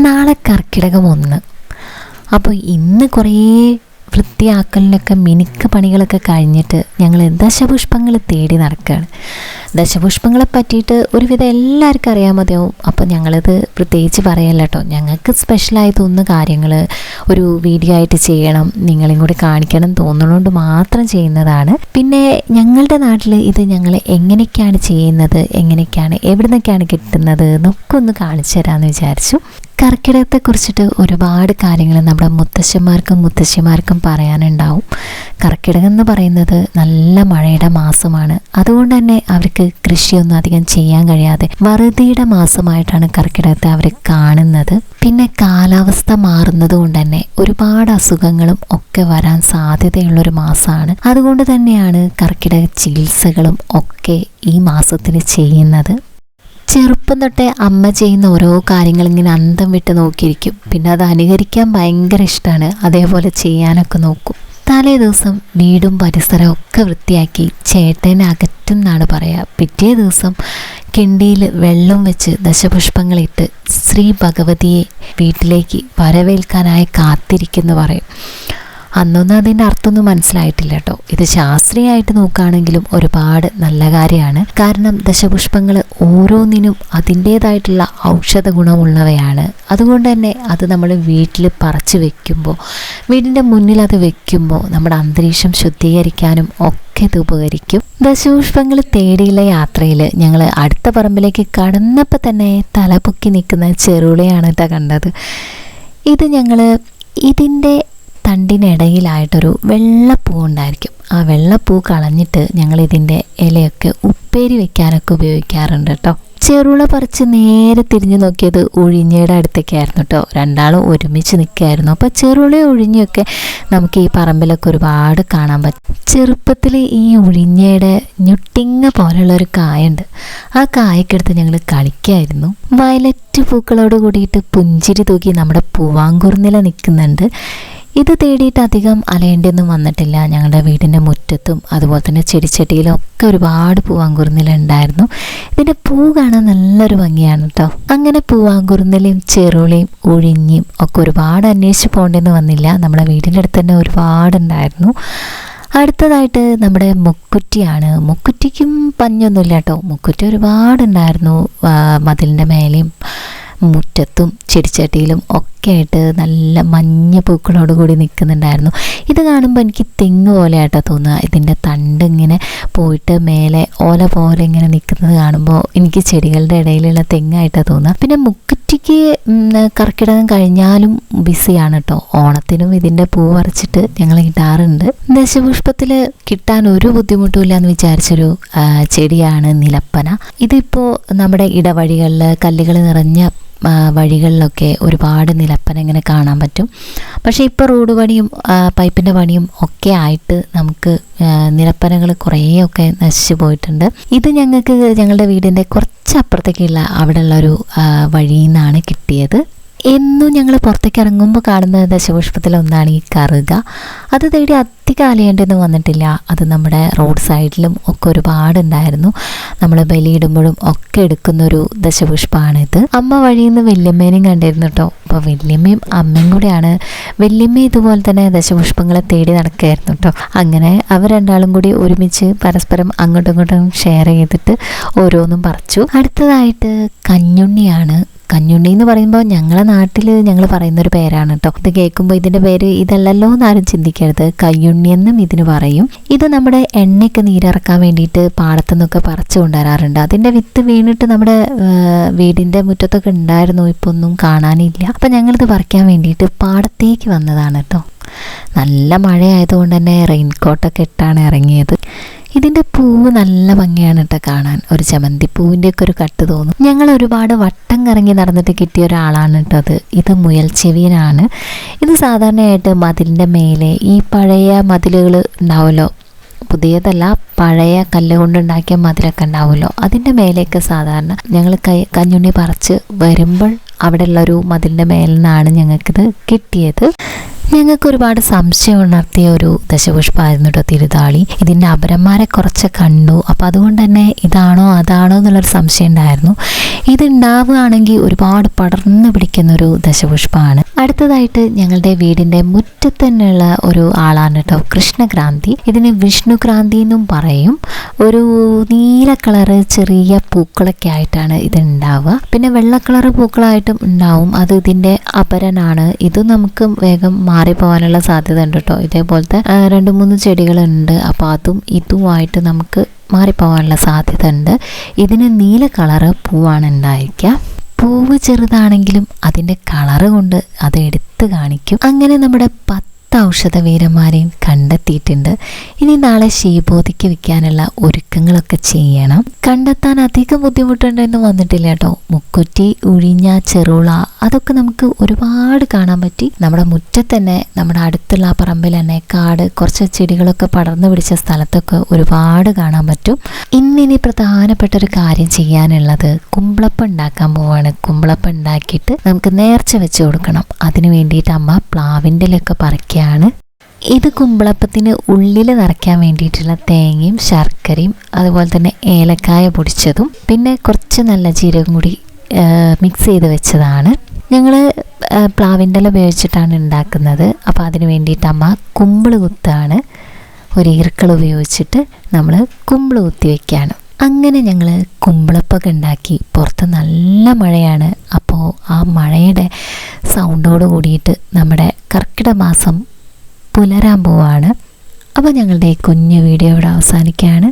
നാളെ കർക്കിടകം 1. അപ്പോൾ ഇന്ന് കുറേ വൃത്തിയാക്കലിനൊക്കെ മിനുക്ക് പണികളൊക്കെ കഴിഞ്ഞിട്ട് ഞങ്ങൾ ദശപുഷ്പങ്ങൾ തേടി നടക്കുകയാണ്. ദശപുഷ്പങ്ങളെ പറ്റിയിട്ട് ഒരുവിധം എല്ലാവർക്കും അറിയാൻ മതിയാവും. അപ്പോൾ ഞങ്ങളത് പ്രത്യേകിച്ച് പറയല്ല കേട്ടോ. ഞങ്ങൾക്ക് സ്പെഷ്യലായി തോന്നുന്ന കാര്യങ്ങൾ ഒരു വീഡിയോ ആയിട്ട് ചെയ്യണം, നിങ്ങളെയും കൂടി കാണിക്കണം തോന്നുന്നതുകൊണ്ട് മാത്രം ചെയ്യുന്നതാണ്. പിന്നെ ഞങ്ങളുടെ നാട്ടിൽ ഇത് ഞങ്ങൾ എങ്ങനെയൊക്കെയാണ് ചെയ്യുന്നത്, എങ്ങനെയൊക്കെയാണ് എവിടെ നിന്നൊക്കെയാണ് കിട്ടുന്നത് എന്നൊക്കെ ഒന്ന് കാണിച്ചു തരാമെന്ന് വിചാരിച്ചു. കർക്കിടകത്തെക്കുറിച്ചിട്ട് ഒരുപാട് കാര്യങ്ങൾ നമ്മുടെ മുത്തശ്ശിമാർക്കും പറയാനുണ്ടാവും. കർക്കിടകം എന്ന് പറയുന്നത് നല്ല മഴയുടെ മാസമാണ്. അതുകൊണ്ട് തന്നെ അവർക്ക് കൃഷിയൊന്നും അധികം ചെയ്യാൻ കഴിയാതെ വറുതിയുടെ മാസമായിട്ടാണ് കർക്കിടകത്തെ അവർ കാണുന്നത്. പിന്നെ കാലാവസ്ഥ മാറുന്നത് കൊണ്ട് തന്നെ ഒരുപാട് അസുഖങ്ങളും ഒക്കെ വരാൻ സാധ്യതയുള്ളൊരു മാസമാണ്. അതുകൊണ്ട് തന്നെയാണ് കർക്കിടക ചികിത്സകളും ഒക്കെ ഈ മാസത്തിൽ ചെയ്യുന്നത്. ചെറുപ്പം തൊട്ടേ അമ്മ ചെയ്യുന്ന ഓരോ കാര്യങ്ങൾ ഇങ്ങനെ അന്തം വിട്ട് നോക്കിയിരിക്കും. പിന്നെ അത് അനുകരിക്കാൻ ഭയങ്കര ഇഷ്ടമാണ്. അതേപോലെ ചെയ്യാനൊക്കെ നോക്കും. തലേ ദിവസം വീടും പരിസരവും ഒക്കെ വൃത്തിയാക്കി ചേട്ടനെ അകറ്റും എന്നാണ് പറയുക. പിറ്റേ ദിവസം കിണ്ടിയിൽ വെള്ളം വെച്ച് ദശപുഷ്പങ്ങളിട്ട് ശ്രീ ഭഗവതിയെ വീട്ടിലേക്ക് വരവേൽക്കാനായി കാത്തിരിക്കുന്നു പറയും. അന്നൊന്നും അതിൻ്റെ അർത്ഥമൊന്നും മനസ്സിലായിട്ടില്ല കേട്ടോ. ഇത് ശാസ്ത്രീയമായിട്ട് നോക്കുകയാണെങ്കിലും ഒരുപാട് നല്ല കാര്യമാണ്. കാരണം ദശപുഷ്പങ്ങൾ ഓരോന്നിനും അതിൻ്റേതായിട്ടുള്ള ഔഷധ ഗുണമുള്ളവയാണ്. അതുകൊണ്ട് തന്നെ അത് നമ്മൾ വീട്ടിൽ പറിച്ച് വെക്കുമ്പോൾ, വീടിൻ്റെ മുന്നിൽ അത് വെക്കുമ്പോൾ നമ്മുടെ അന്തരീക്ഷം ശുദ്ധീകരിക്കാനും ഒക്കെ ഇത് ഉപകരിക്കും. ദശപുഷ്പങ്ങൾ തേടിയുള്ള യാത്രയിൽ ഞങ്ങൾ അടുത്ത പറമ്പിലേക്ക് കടന്നപ്പോൾ തന്നെ തലപൊക്കി നിൽക്കുന്ന ചെറുളയാണ് കേട്ടോ കണ്ടത്. ഇത് ഇതിൻ്റെ തണ്ടിനിടയിലായിട്ടൊരു വെള്ളപ്പൂ ഉണ്ടായിരിക്കും. ആ വെള്ളപ്പൂ കളഞ്ഞിട്ട് ഞങ്ങൾ ഇതിൻ്റെ ഇലയൊക്കെ ഉപ്പേരി വെക്കാനൊക്കെ ഉപയോഗിക്കാറുണ്ട് കേട്ടോ. ചെറുള പറിച്ച് നേരെ തിരിഞ്ഞു നോക്കിയത് ഉഴിഞ്ഞയുടെ അടുത്തേക്കായിരുന്നു കേട്ടോ. രണ്ടാളും ഒരുമിച്ച് നിൽക്കുകയായിരുന്നു. അപ്പോൾ ചെറുളയും ഉഴിഞ്ഞയൊക്കെ നമുക്ക് ഈ പറമ്പിലൊക്കെ ഒരുപാട് കാണാൻ പറ്റും. ചെറുപ്പത്തിൽ ഈ ഉഴിഞ്ഞയുടെ ഞൊട്ടിങ്ങ പോലുള്ളൊരു കായുണ്ട്. ആ കായൊക്കെടുത്ത് ഞങ്ങൾ കളിക്കായിരുന്നു. വയലറ്റ് പൂക്കളോട് കൂടിയിട്ട് പുഞ്ചിരി തൂക്കി നമ്മുടെ പൂവാങ്കുറുനില നിൽക്കുന്നുണ്ട്. ഇത് തേടിയിട്ട് അധികം അലയേണ്ടിയൊന്നും വന്നിട്ടില്ല. ഞങ്ങളുടെ വീടിൻ്റെ മുറ്റത്തും അതുപോലെ തന്നെ ചെടിച്ചട്ടിയിലും ഒക്കെ ഒരുപാട് പൂവാങ്കുറുനില ഉണ്ടായിരുന്നു. ഇതിൻ്റെ പൂ കാണാൻ നല്ലൊരു ഭംഗിയാണ് കേട്ടോ. അങ്ങനെ പൂവാങ്കുറുനിലയും ചെറുളിയും ഉഴിഞ്ഞിയും ഒക്കെ ഒരുപാട് അന്വേഷിച്ച് പോകേണ്ടെന്ന് വന്നില്ല. നമ്മുടെ വീടിൻ്റെ അടുത്ത് തന്നെ ഒരുപാടുണ്ടായിരുന്നു. അടുത്തതായിട്ട് നമ്മുടെ മുക്കുറ്റിയാണ്. മുക്കുറ്റിക്കും പഞ്ഞൊന്നുമില്ല കേട്ടോ. മുക്കുറ്റി ഒരുപാടുണ്ടായിരുന്നു. മതിലിൻ്റെ മേലെയും മുറ്റത്തും ചെടിച്ചട്ടിയിലും ഒക്കെ ആയിട്ട് നല്ല മഞ്ഞ പൂക്കളോട് കൂടി നിൽക്കുന്നുണ്ടായിരുന്നു. ഇത് കാണുമ്പോൾ എനിക്ക് തെങ്ങ് പോലെ ആയിട്ടോ തോന്നുക. ഇതിൻ്റെ തണ്ട് ഇങ്ങനെ പോയിട്ട് മേലെ ഓല പോലെ ഇങ്ങനെ നിൽക്കുന്നത് കാണുമ്പോൾ എനിക്ക് ചെടികളുടെ ഇടയിലുള്ള തെങ്ങായിട്ടാണ് തോന്നുക. പിന്നെ മുക്കുറ്റിക്ക് കർക്കിടകം കഴിഞ്ഞാലും ബിസിയാണ് കേട്ടോ. ഓണത്തിനും ഇതിൻ്റെ പൂ പറിച്ചിട്ട് ഞങ്ങൾ ഇടാറുണ്ട്. ദശപുഷ്പത്തിൽ കിട്ടാൻ ഒരു ബുദ്ധിമുട്ടുമില്ല എന്ന് വിചാരിച്ചൊരു ചെടിയാണ് നിലപ്പന. ഇതിപ്പോൾ നമ്മുടെ ഇടവഴികളിൽ കല്ലുകൾ നിറഞ്ഞ വഴികളിലൊക്കെ ഒരുപാട് നിലപ്പന ഇങ്ങനെ കാണാൻ പറ്റും. പക്ഷേ ഇപ്പോൾ റോഡ് പണിയും പൈപ്പിൻ്റെ പണിയും ഒക്കെ ആയിട്ട് നമുക്ക് നിലപ്പനകൾ കുറേയൊക്കെ നശിച്ചു പോയിട്ടുണ്ട്. ഇത് ഞങ്ങളുടെ വീടിൻ്റെ കുറച്ചപ്പുറത്തേക്കുള്ള അവിടെയുള്ളൊരു വഴിയിൽ നിന്നാണ് കിട്ടിയത്. എന്നും ഞങ്ങൾ പുറത്തേക്ക് ഇറങ്ങുമ്പോൾ കാണുന്ന ദശപുഷ്പത്തിലൊന്നാണ് ഈ കറുക. അത് തേടി അധികം അലയേണ്ടെന്ന് വന്നിട്ടില്ല. അത് നമ്മുടെ റോഡ് സൈഡിലും ഒക്കെ ഒരുപാടുണ്ടായിരുന്നു. നമ്മൾ ബലിയിടുമ്പോഴും ഒക്കെ എടുക്കുന്നൊരു ദശപുഷ്പമാണിത്. അമ്മ വഴിയിൽ നിന്ന് വല്യമ്മേനെയും കണ്ടിരുന്നു കേട്ടോ. അപ്പോൾ വല്യമ്മയും അമ്മയും കൂടെയാണ്. വല്യമ്മ ഇതുപോലെ തന്നെ ദശപുഷ്പങ്ങളെ തേടി നടക്കുകയായിരുന്നു കേട്ടോ. അങ്ങനെ അവർ രണ്ടാളും കൂടി ഒരുമിച്ച് പരസ്പരം അങ്ങോട്ടും ഇങ്ങോട്ടും ഷെയർ ചെയ്തിട്ട് ഓരോന്നും പറിച്ചു. അടുത്തതായിട്ട് കഞ്ഞുണ്ണിയാണ്. കഞ്ഞുണ്ണി എന്ന് പറയുമ്പോൾ ഞങ്ങളെ നാട്ടിൽ ഞങ്ങൾ പറയുന്നൊരു പേരാണ് കേട്ടോ. ഇത് കേൾക്കുമ്പോൾ ഇതിൻ്റെ പേര് ഇതല്ലല്ലോ എന്നാരും ചിന്തിക്കരുത്. കയ്യുണ്ണി എന്നും ഇതിന് പറയും. ഇത് നമ്മുടെ എണ്ണയ്ക്ക് നീരിറക്കാൻ വേണ്ടിയിട്ട് പാടത്തുനിന്നൊക്കെ പറിച്ചു കൊണ്ടുവരാറുണ്ട്. അതിൻ്റെ വിത്ത് വീണിട്ട് നമ്മുടെ വീടിൻ്റെ മുറ്റത്തൊക്കെ ഉണ്ടായിരുന്നു. ഇപ്പോൾ ഒന്നും കാണാനില്ല. അപ്പം ഞങ്ങളിത് പറിക്കാൻ വേണ്ടിയിട്ട് പാടത്തേക്ക് വന്നതാണ് കേട്ടോ. നല്ല മഴയായതുകൊണ്ട് തന്നെ റെയിൻകോട്ടൊക്കെ ഇട്ടാണ് ഇറങ്ങിയത്. ഇതിൻ്റെ പൂവ് നല്ല ഭംഗിയാണ് കേട്ടോ കാണാൻ. ഒരു ചമന്തി പൂവിൻ്റെയൊക്കെ ഒരു കട്ട് തോന്നും. ഞങ്ങൾ ഒരുപാട് വട്ടം കറങ്ങി നടന്നിട്ട് കിട്ടിയ ഒരാളാണ് കേട്ടോ ഇത് മുയൽ ചെവിയനാണ്. ഇത് സാധാരണയായിട്ട് മതിലിൻ്റെ മേലെ ഈ പഴയ മതിലുകൾ ഉണ്ടാവുമല്ലോ, പുതിയതല്ല പഴയ കല്ല് കൊണ്ടുണ്ടാക്കിയ മതിലൊക്കെ ഉണ്ടാവുമല്ലോ, അതിൻ്റെ മേലെയൊക്കെ സാധാരണ ഞങ്ങൾ കഞ്ഞുണ്ണി പറിച്ച് വരുമ്പോൾ അവിടെയുള്ളൊരു മതിലിൻ്റെ മേലിൽ നിന്നാണ് ഞങ്ങൾക്കിത് കിട്ടിയത്. ഞങ്ങൾക്ക് ഒരുപാട് സംശയം ഉണർത്തിയ ഒരു ദശപുഷ്പമായിരുന്നു കേട്ടോ തിരുതാളി. ഇതിൻ്റെ അപരന്മാരെ കുറച്ച് കണ്ടു, അപ്പോൾ അതുകൊണ്ട് തന്നെ ഇതാണോ അതാണോ എന്നുള്ളൊരു സംശയം ഉണ്ടായിരുന്നു. ഇതുണ്ടാവുകയാണെങ്കിൽ ഒരുപാട് പടർന്നു പിടിക്കുന്നൊരു ദശപുഷ്പമാണ്. അടുത്തതായിട്ട് ഞങ്ങളുടെ വീടിൻ്റെ മുറ്റത്ത് തന്നെയുള്ള ഒരു ആളാണ് കേട്ടോ കൃഷ്ണക്രാന്തി. ഇതിന് വിഷ്ണുക്രാന്തി എന്നും പറയും. ഒരു നീല കളറ് ചെറിയ പൂക്കളൊക്കെ ആയിട്ടാണ് ഇത് ഉണ്ടാവുക. പിന്നെ വെള്ള കളറ് പൂക്കളായിട്ടും ഉണ്ടാവും. അത് ഇതിൻ്റെ അപരനാണ്. ഇത് നമുക്ക് വേഗം മാറിപ്പോകാനുള്ള സാധ്യത ഉണ്ട് കേട്ടോ. ഇതേപോലത്തെ 2-3 ചെടികളുണ്ട്. അപ്പോൾ അതും ഇതുമായിട്ട് നമുക്ക് മാറിപ്പോകാനുള്ള സാധ്യത ഉണ്ട്. ഇതിന് നീല കളറ് പൂവാണ് ഉണ്ടായിരിക്കുക. പൂവ് ചെറുതാണെങ്കിലും അതിൻ്റെ കളറ് കൊണ്ട് അത് എടുത്ത് കാണിക്കും. അങ്ങനെ നമ്മുടെ 10 ഔഷധ വീരന്മാരെയും കണ്ടെത്തിയിട്ടുണ്ട്. ഇനി നാളെ ശീബോധിക്ക് വിൽക്കാനുള്ള ഒരുക്കങ്ങളൊക്കെ ചെയ്യണം. കണ്ടെത്താൻ അധികം ബുദ്ധിമുട്ടുണ്ടെന്ന് വന്നിട്ടില്ല കേട്ടോ. മുക്കുറ്റി, ഉഴിഞ്ഞ, ചെറുള അതൊക്കെ നമുക്ക് ഒരുപാട് കാണാൻ പറ്റി. നമ്മുടെ മുറ്റത്ത് തന്നെ, നമ്മുടെ അടുത്തുള്ള ആ പറമ്പിൽ തന്നെ കാട്, കുറച്ച് ചെടികളൊക്കെ പടർന്നു പിടിച്ച സ്ഥലത്തൊക്കെ ഒരുപാട് കാണാൻ പറ്റും. ഇന്നിനി പ്രധാനപ്പെട്ട ഒരു കാര്യം ചെയ്യാനുള്ളത് കുമ്പളപ്പം ഉണ്ടാക്കാൻ പോവാണ്. കുമ്പളപ്പം ഉണ്ടാക്കിയിട്ട് നമുക്ക് നേർച്ച വെച്ച് കൊടുക്കണം. അതിന് വേണ്ടിയിട്ട് അമ്മ പ്ലാവിൻ്റെ ഇലയൊക്കെ പറിക്കുക. ഇത് കുമ്പളപ്പത്തിന് ഉള്ളിൽ നിറയ്ക്കാൻ വേണ്ടിയിട്ടുള്ള തേങ്ങയും ശർക്കരയും അതുപോലെ തന്നെ ഏലക്കായ പൊടിച്ചതും പിന്നെ കുറച്ച് നല്ല ജീരകം കൂടി മിക്സ് ചെയ്ത് വെച്ചതാണ്. ഞങ്ങൾ പ്ലാവിൻ്റെ ഇല ഉപയോഗിച്ചിട്ടാണ് ഉണ്ടാക്കുന്നത്. അപ്പോൾ അതിന് വേണ്ടിയിട്ട് അമ്മ കുമ്പിള് കുത്താണ്. ഒരു ഈർക്കൾ ഉപയോഗിച്ചിട്ട് നമ്മൾ കുമ്പിള് കുത്തി വയ്ക്കുകയാണ്. അങ്ങനെ ഞങ്ങൾ കുമ്പിളപ്പൊക്കെ ഉണ്ടാക്കി. പുറത്ത് നല്ല മഴയാണ്. അപ്പോൾ ആ മഴയുടെ സൗണ്ടോട് കൂടിയിട്ട് നമ്മുടെ കർക്കിടക മാസം പുലരാൻ പോവാണ്. അപ്പോൾ ഞങ്ങളുടെ കുഞ്ഞു വീഡിയോ ഇവിടെ അവസാനിക്കുകയാണ്.